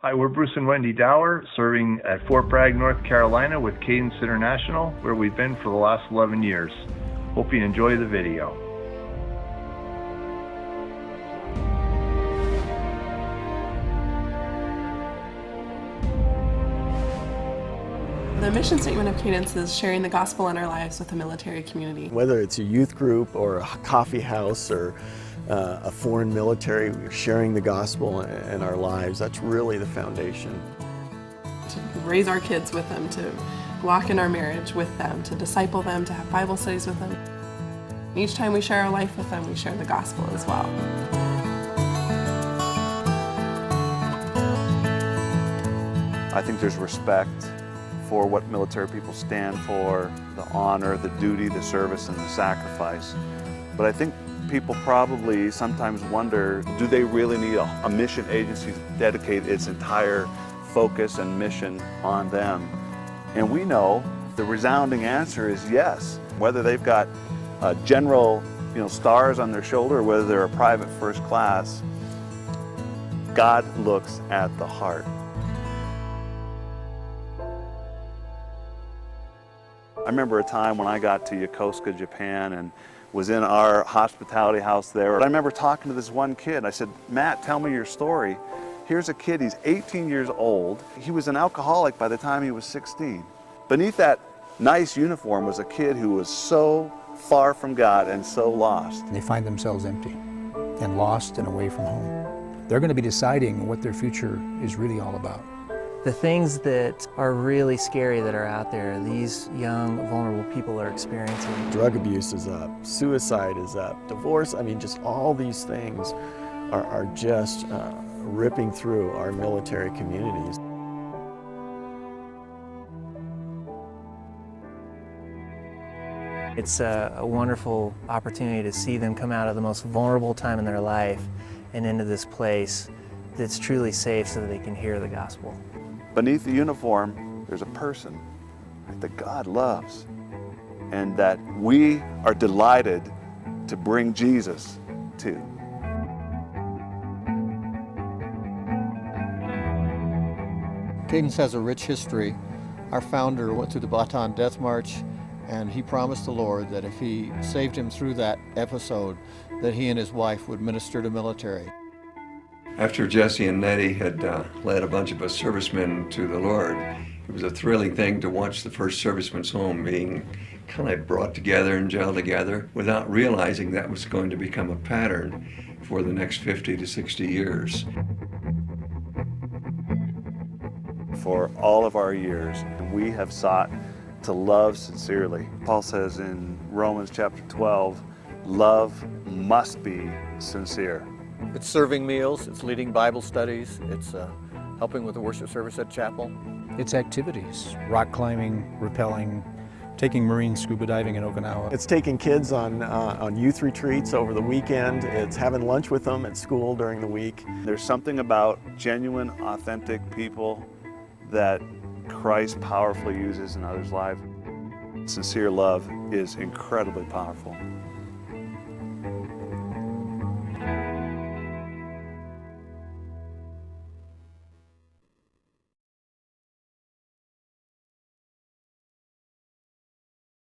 Hi, we're Bruce and Wendy Dowers, serving at Fort Bragg, North Carolina with Cadence International, where we've been for the last 11 years. Hope you enjoy the video. The mission statement of Cadence is sharing the gospel in our lives with the military community. Whether it's a youth group or a coffee house or a foreign military, we're sharing the gospel in our lives. That's really the foundation. To raise our kids with them, to walk in our marriage with them, to disciple them, to have Bible studies with them. And each time we share our life with them, we share the gospel as well. I think there's respect for what military people stand for, the honor, the duty, the service, and the sacrifice. But I think people probably sometimes wonder, do they really need a mission agency to dedicate its entire focus and mission on them? And we know the resounding answer is yes. Whether they've got general stars on their shoulder or whether they're a private first class, God looks at the heart. I remember a time when I got to Yokosuka, Japan, and was in our hospitality house there. I remember talking to this one kid. I said, Matt, tell me your story. Here's a kid, he's 18 years old. He was an alcoholic by the time he was 16. Beneath that nice uniform was a kid who was so far from God and so lost. They find themselves empty and lost and away from home. They're going to be deciding what their future is really all about. The things that are really scary that are out there, these young, vulnerable people are experiencing. Drug abuse is up, suicide is up, divorce, just all these things are just ripping through our military communities. It's a wonderful opportunity to see them come out of the most vulnerable time in their life and into this place that's truly safe so that they can hear the gospel. Beneath the uniform, there's a person that God loves and that we are delighted to bring Jesus to. Cadence has a rich history. Our founder went through the Bataan Death March, and he promised the Lord that if he saved him through that episode, that he and his wife would minister to military. After Jesse and Nettie had led a bunch of us servicemen to the Lord, it was a thrilling thing to watch the first servicemen's home being kind of brought together and gelled together without realizing that was going to become a pattern for the next 50 to 60 years. For all of our years, we have sought to love sincerely. Paul says in Romans chapter 12, love must be sincere. It's serving meals, it's leading Bible studies, it's helping with the worship service at chapel. It's activities, rock climbing, rappelling, taking marine scuba diving in Okinawa. It's taking kids on youth retreats over the weekend. It's having lunch with them at school during the week. There's something about genuine, authentic people that Christ powerfully uses in others' lives. Sincere love is incredibly powerful.